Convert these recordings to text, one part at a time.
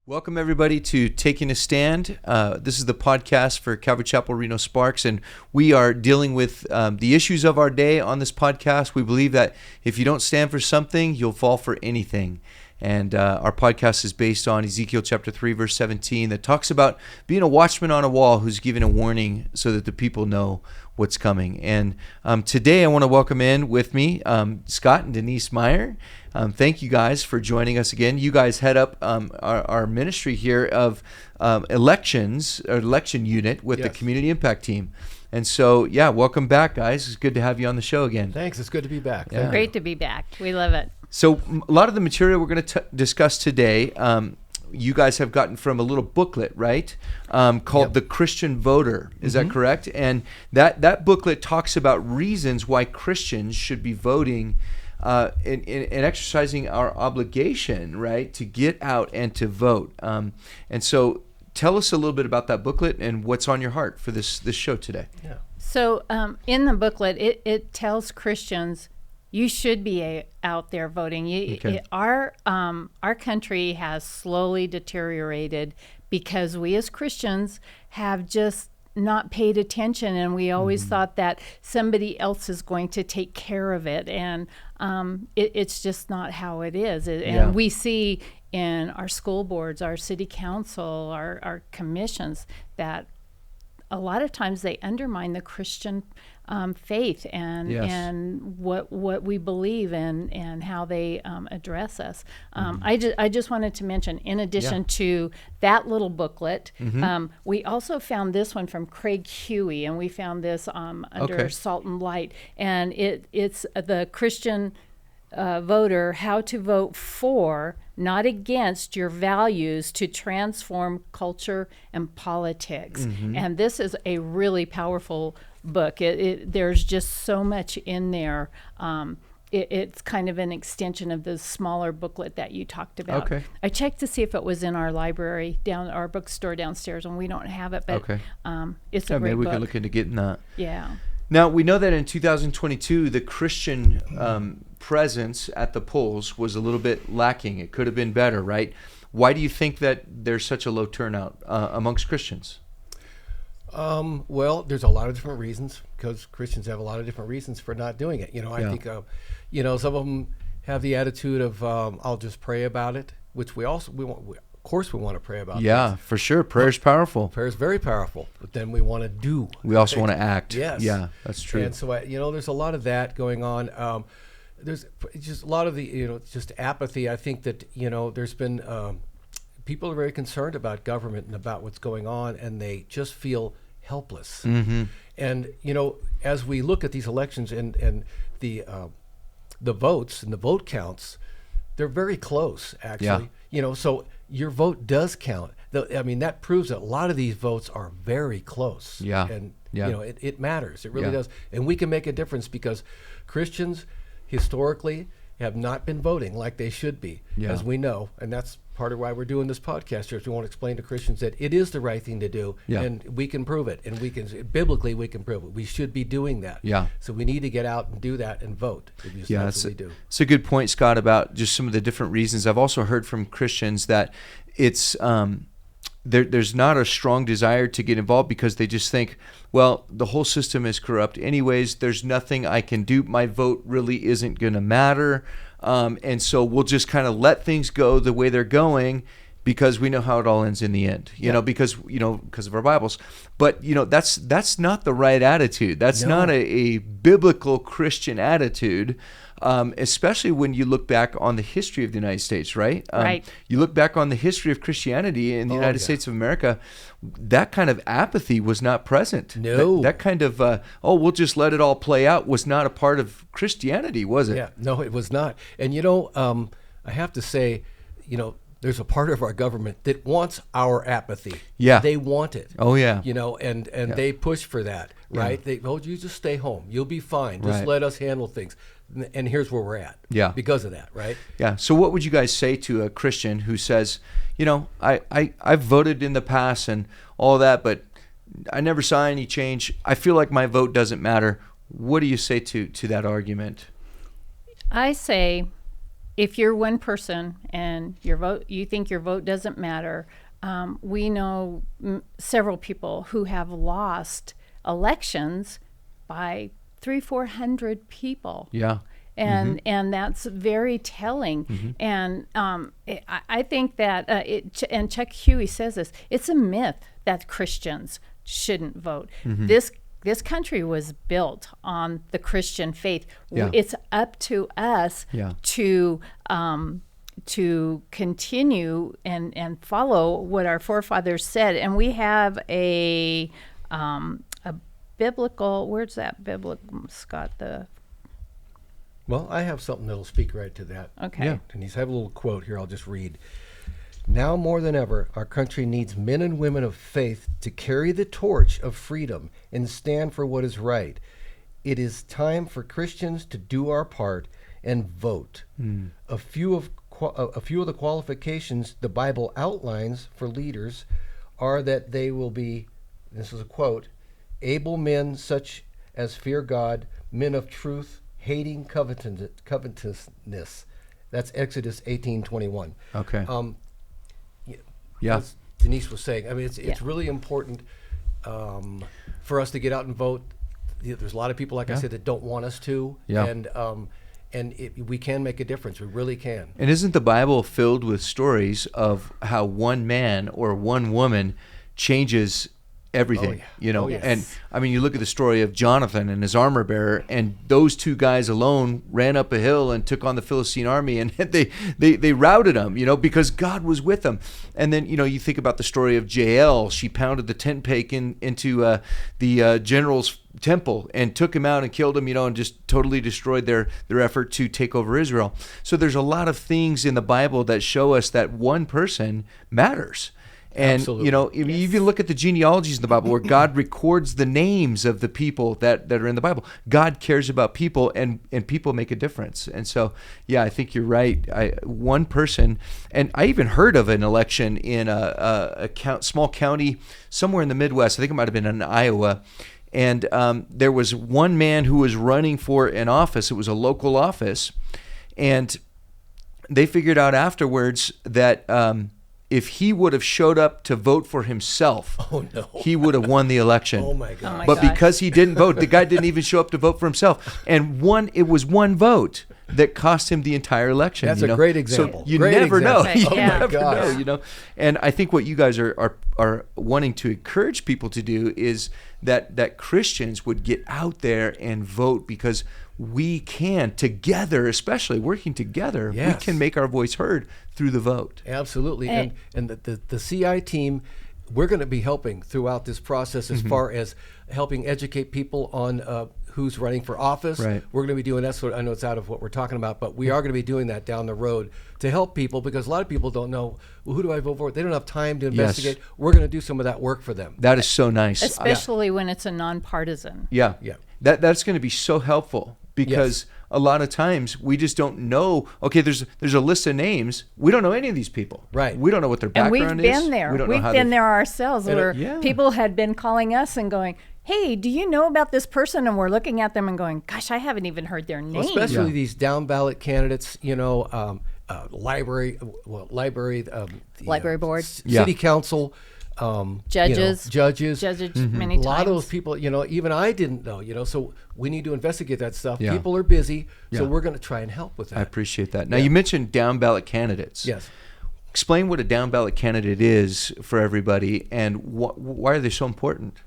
Welcome, everybody, to Taking a Stand. This is the podcast for Calvary Chapel Reno Sparks, and we are dealing with the issues of our day on this podcast. We believe that if you don't stand for something, you'll fall for anything. And our podcast is based on Ezekiel chapter 3, verse 17, that talks about being a watchman on a wall who's giving a warning so that the people know what's coming. And today I want to welcome in with me Scott and Denise Myer. Thank you guys for joining us again. You guys head up our ministry here of elections, or election unit with the Community Impact Team. And so, welcome back, guys. It's good to have you on the show again. Thanks. It's good to be back. Yeah. Great to be back. We love it. So a lot of the material we're going to discuss today, you guys have gotten from a little booklet, right, called The Christian Voter. Is that correct? And that booklet talks about reasons why Christians should be voting and exercising our obligation, right, to get out and to vote. And so tell us a little bit about that booklet and what's on your heart for this show today. Yeah. So in the booklet, it tells Christians you should be out there voting. Our country has slowly deteriorated because we as Christians have just not paid attention, and we always thought that somebody else is going to take care of it, and it's just not how it is. And we see in our school boards, our city council, our commissions, that a lot of times they undermine the Christian faith and what we believe and how they address us. I just wanted to mention, in addition to that little booklet, we also found this one from Craig Huey, and we found this under Salt and Light, and it's the Christian voter, how to vote for, not against, your values to transform culture and politics. And this is a really powerful book. There's just so much in there. It's kind of an extension of the smaller booklet that you talked about. Okay. I checked to see if it was in our library, our bookstore downstairs, and we don't have it, but it's a great maybe we book. could look into getting that. Yeah. Now, we know that in 2022, the Christian presence at the polls was a little bit lacking. It could have been better, right? Why do you think that there's such a low turnout amongst Christians? Well, there's a lot of different reasons, because Christians have a lot of different reasons for not doing it. I think, some of them have the attitude of, I'll just pray about it, which we want. Of course, we want to pray about. Yeah, this. For sure. Prayer's powerful. Prayer's very powerful, but then we want to do. We also want to act. Yes. Yeah, that's true. And so, there's a lot of that going on. There's just a lot of the, just apathy. I think that, there's been, people are very concerned about government and about what's going on, and they just feel helpless. And, as we look at these elections and the votes and the vote counts, they're very close, actually. So your vote does count. That proves that a lot of these votes are very close. And, it matters. It really does. And we can make a difference, because Christians historically have not been voting like they should be, as we know. And that's part of why we're doing this podcast here, is we want to explain to Christians that it is the right thing to do, and we can prove it. And biblically, we can prove it. We should be doing that. So we need to get out and do that and vote. That's what we do. It's a good point, Scott, about just some of the different reasons. I've also heard from Christians that it's there's not a strong desire to get involved, because they just think, well, the whole system is corrupt anyways. There's nothing I can do. My vote really isn't going to matter. And so we'll just kind of let things go the way they're going, because we know how it all ends in the end, because of our Bibles. But, that's not the right attitude. That's not a biblical Christian attitude. Especially when you look back on the history of the United States, right? Right. You look back on the history of Christianity in the United States of America, that kind of apathy was not present. No. That kind of, we'll just let it all play out, was not a part of Christianity, was it? Yeah, no, it was not. And, I have to say, there's a part of our government that wants our apathy. Yeah. They want it. Oh, yeah. And they push for that, right? They you just stay home. You'll be fine. Just let us handle things. And here's where we're at. Yeah. Because of that, right? Yeah. So what would you guys say to a Christian who says, I've voted in the past and all that, but I never saw any change. I feel like my vote doesn't matter. What do you say to that argument? I say if you're one person and you think your vote doesn't matter, we know several people who have lost elections by 300-400 people. Yeah. And that's very telling. And I think that and Chuck Huey says this, it's a myth that Christians shouldn't vote. This country was built on the Christian faith. Yeah. It's up to us to continue and follow what our forefathers said. And we have a biblical, where's that biblical, Scott? Well, I have something that'll speak right to that. Okay. Yeah. Denise, I have a little quote here I'll just read. Now more than ever, our country needs men and women of faith to carry the torch of freedom and stand for what is right. It is time for Christians to do our part and vote. A few of the qualifications the Bible outlines for leaders are that they will be, this is a quote, able men such as fear God, men of truth, hating covetousness. That's Exodus 18:21. Okay. As Denise was saying, I mean, it's really important for us to get out and vote. There's a lot of people, like I said, that don't want us to. Yeah. And we can make a difference. We really can. And isn't the Bible filled with stories of how one man or one woman changes everything? And I mean, you look at the story of Jonathan and his armor bearer, and those two guys alone ran up a hill and took on the Philistine army, and they routed them, because God was with them. And then you think about the story of Jael. She pounded the tent peg into the general's temple and took him out and killed him, and just totally destroyed their effort to take over Israel. So there's a lot of things in the Bible that show us that one person matters. And, Absolutely. You even look at the genealogies in the Bible where God records the names of the people that are in the Bible. God cares about people, and people make a difference. And so, I think you're right. One person, and I even heard of an election in a small county somewhere in the Midwest. I think it might have been in Iowa. And there was one man who was running for an office. It was a local office. And they figured out afterwards that if he would have showed up to vote for himself, he would have won the election. Oh my God! But because he didn't vote, the guy didn't even show up to vote for himself, and it was one vote that cost him the entire election. That's a great example. So you great never know. example. You never know. And I think what you guys are wanting to encourage people to do is that Christians would get out there and vote, because we can together, especially working together, we can make our voice heard through the vote. Absolutely. And the CI team, we're going to be helping throughout this process as far as helping educate people on who's running for office. Right. We're going to be doing that. So I know it's out of what we're talking about, but we are going to be doing that down the road to help people, because a lot of people don't know, well, who do I vote for? They don't have time to investigate. We're going to do some of that work for them. That is so nice. Especially when it's a nonpartisan. Yeah. That's going to be so helpful, because a lot of times we just don't know. Okay, there's a list of names. We don't know any of these people. Right. We don't know what their background is. And we've been there. We've been there ourselves, where people had been calling us and going, hey, do you know about this person? And we're looking at them and going, gosh, I haven't even heard their name. Well, especially these down ballot candidates, library board, city council, judges, many times. A lot of those people, even I didn't know, so we need to investigate that stuff. Yeah. People are busy, so we're going to try and help with that. I appreciate that. Now, you mentioned down ballot candidates. Yes. Explain what a down ballot candidate is for everybody, and why are they so important?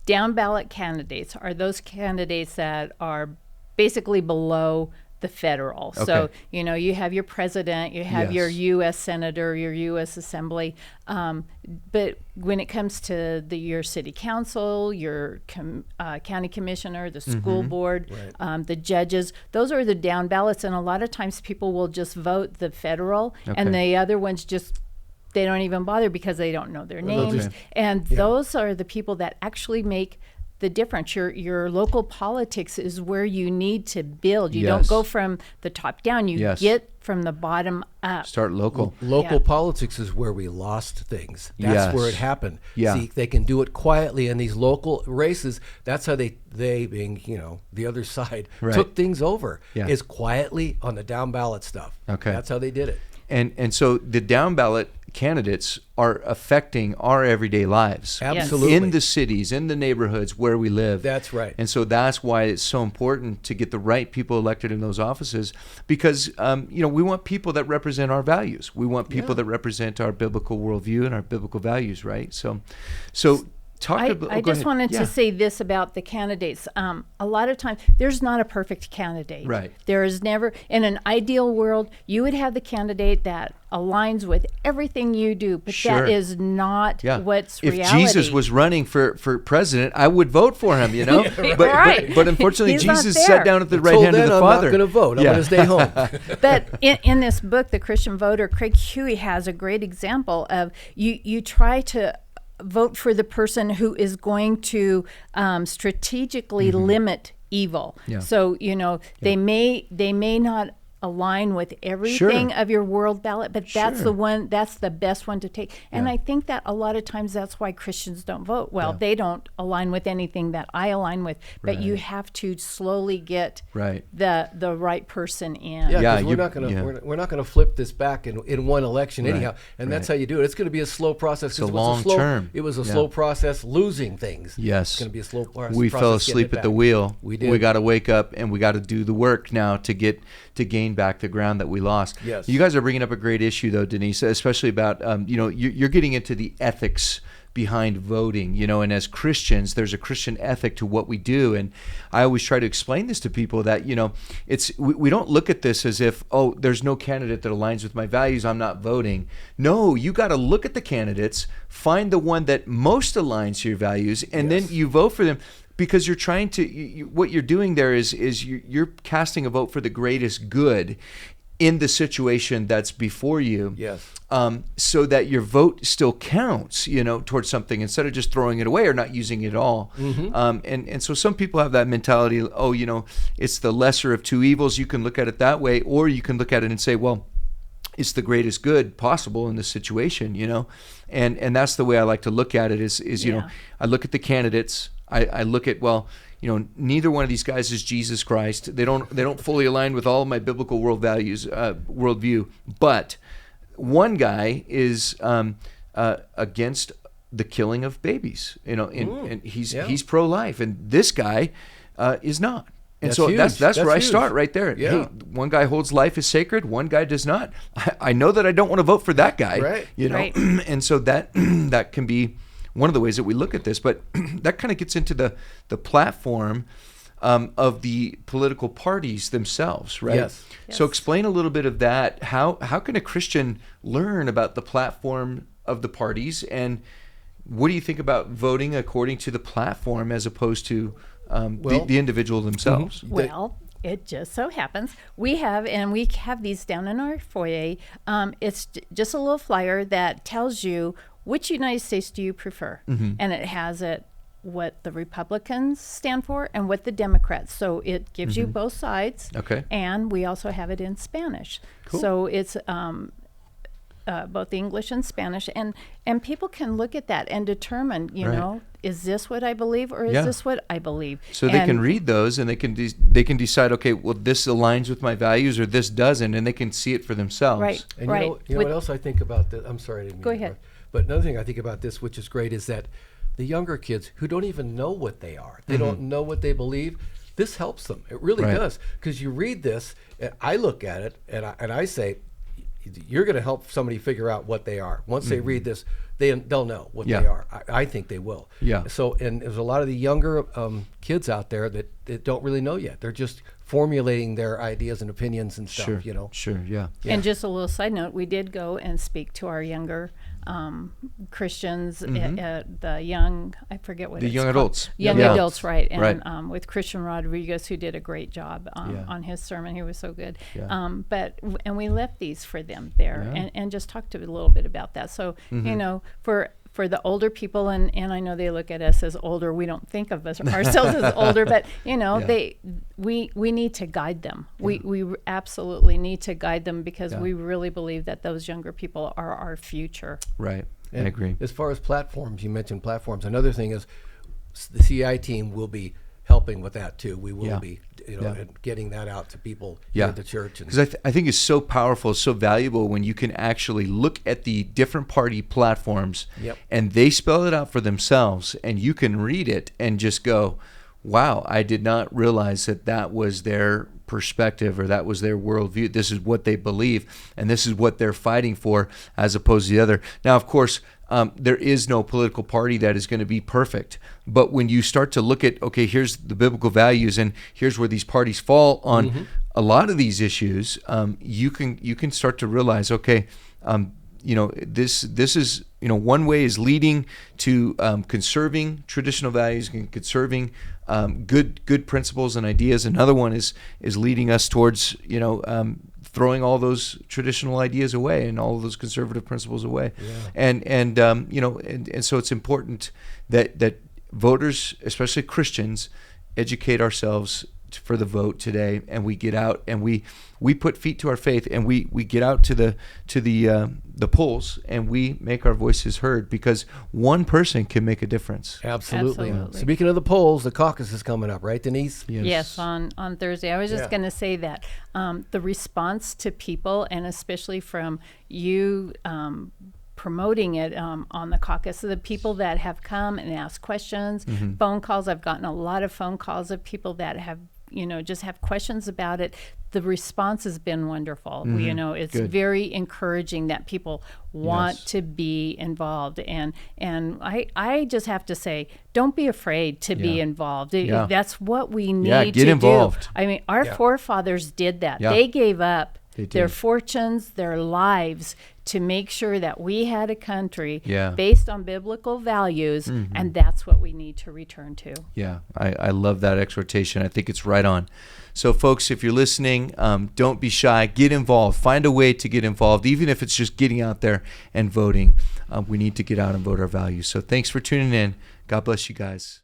Down ballot candidates are those candidates that are basically below the federal. Okay. So, you have your president, you have your U.S. senator, your U.S. assembly. But when it comes to your city council, your county commissioner, the school board, the judges, those are the down ballots. And a lot of times people will just vote the federal, and the other ones they don't even bother because they don't know their names. And those are the people that actually make the difference. Your local politics is where you need to build. You Yes. don't go from the top down. You Yes. get from the bottom up. Start local. Local Yeah. politics is where we lost things. That's Yes. where it happened. Yeah. See, they can do it quietly in these local races. That's how they being, the other side, Right. took things over. Yeah. Is quietly on the down ballot stuff. Okay. That's how they did it. And so the down ballot candidates are affecting our everyday lives. Absolutely. In the cities, in the neighborhoods where we live. That's right. And so that's why it's so important to get the right people elected in those offices, because we want people that represent our values. We want people that represent our biblical worldview and our biblical values, right? So I just wanted to say this about the candidates. A lot of times, there's not a perfect candidate. Right. There is never, in an ideal world, you would have the candidate that aligns with everything you do, but that is not what's reality. If Jesus was running for president, I would vote for him, But unfortunately, He's not Jesus there. sat down at the right hand of the Father. I'm not going to vote. I'm going to stay home. But in this book, The Christian Voter, Craig Huey has a great example of you try to vote for the person who is going to strategically limit evil. Yeah. So they may not align with everything of your world ballot, but that's the best one to take. And I think that a lot of times that's why Christians don't vote. Well, they don't align with anything that I align with, but you have to slowly get the right person in. Yeah, we're not gonna flip this back in one election anyhow, and that's how you do it. It's going to be a slow process. It's a long term. It was a slow process losing things. Yes, it's going to be a slow process. We fell asleep at the wheel. We did. We got to wake up and we got to do the work now to gain back the ground that we lost. Yes. You guys are bringing up a great issue, though, Denise, especially about you're getting into the ethics behind voting, and as Christians, there's a Christian ethic to what we do. And I always try to explain this to people that, we don't look at this as if, there's no candidate that aligns with my values, I'm not voting. No, you got to look at the candidates, find the one that most aligns to your values, and then you vote for them. Because you're trying to, what you're doing there is you're casting a vote for the greatest good in the situation that's before you. Yes. So that your vote still counts, towards something instead of just throwing it away or not using it at all. Mm-hmm. And so some people have that mentality. It's the lesser of two evils. You can look at it that way, or you can look at it and say, well, it's the greatest good possible in this situation, and that's the way I like to look at it. Is I look at the candidates. I look at, neither one of these guys is Jesus Christ. They don't fully align with all of my biblical worldview. But one guy is against the killing of babies. And he's pro-life, and this guy is not. And that's so huge. that's where I huge. start right there. Yeah. Hey, one guy holds life as sacred, one guy does not. I know that I don't want to vote for that guy. Right. Right. And so that can be one of the ways that we look at this, but that kind of gets into the platform of the political parties themselves, right? Yes. So explain a little bit of that. How can a Christian learn about the platform of the parties, and what do you think about voting according to the platform as opposed to the individual themselves? Mm-hmm. Well, it just so happens we have these down in our foyer. It's just a little flyer that tells you which United States do you prefer, and it has what the Republicans stand for and what the Democrats. So it gives you both sides. Okay. And we also have it in Spanish. Cool. So it's both English and Spanish, and people can look at that and determine, is this what I believe, or is this what I believe? So they can read those, and they can decide, okay, well, this aligns with my values, or this doesn't, and they can see it for themselves. Right. And you know what else I think about this? I'm sorry, I didn't mean Go to ahead. interrupt. But another thing I think about this, which is great, is that the younger kids who don't even know what they are, they don't know what they believe, this helps them. It really does. Because you read this, and I look at it, and I say, you're going to help somebody figure out what they are. Once they read this, they'll know what they are. I think they will. Yeah. So, and there's a lot of the younger kids out there that don't really know yet. They're just formulating their ideas and opinions and stuff. Sure. Yeah. And just a little side note, we did go and speak to our younger Christians, the young, I forget what the it's young called. adults. Young adults, right. And Right. With Christian Rodriguez, who did a great job on his sermon. He was so good. Yeah. And we left these for them there and just talked a little bit about that. So, for the older people, and I know they look at us as older. We don't think of ourselves as older, but we need to guide them. We absolutely need to guide them, because we really believe that those younger people are our future. Right. I And agree. As far as platforms, you mentioned platforms. Another thing is the CI team will be helping with that too. We will be, and getting that out to people here at the church. Because I think it's so powerful, it's so valuable when you can actually look at the different party platforms and they spell it out for themselves, and you can read it and just go, wow, I did not realize that was their perspective, or that was their worldview. This is what they believe, and this is what they're fighting for, as opposed to the other. Now, of course, there is no political party that is going to be perfect. But when you start to look at, okay, here's the biblical values, and here's where these parties fall on a lot of these issues, you can start to realize, okay, this is, one way is leading to conserving traditional values and conserving good principles and ideas. Another one is leading us towards throwing all those traditional ideas away and all of those conservative principles away. And so it's important that voters, especially Christians, educate ourselves for the vote today, and we get out and we put feet to our faith, and we get out to the polls, and we make our voices heard, because one person can make a difference. Absolutely. Speaking of the polls, the caucus is coming up, right, Denise? Yes, on Thursday. I was just going to say that the response to people, and especially from you promoting it on the caucus, so the people that have come and asked questions, phone calls. I've gotten a lot of phone calls of people that have just have questions about it. The response has been wonderful. It's very encouraging that people want to be involved, and I just have to say, don't be afraid to be involved. That's what we need get to involved. do. I mean, our forefathers did that. They gave up their fortunes, their lives, to make sure that we had a country based on biblical values, and that's what we need to return to. Yeah, I love that exhortation. I think it's right on. So, folks, if you're listening, don't be shy. Get involved. Find a way to get involved, even if it's just getting out there and voting. We need to get out and vote our values. So thanks for tuning in. God bless you guys.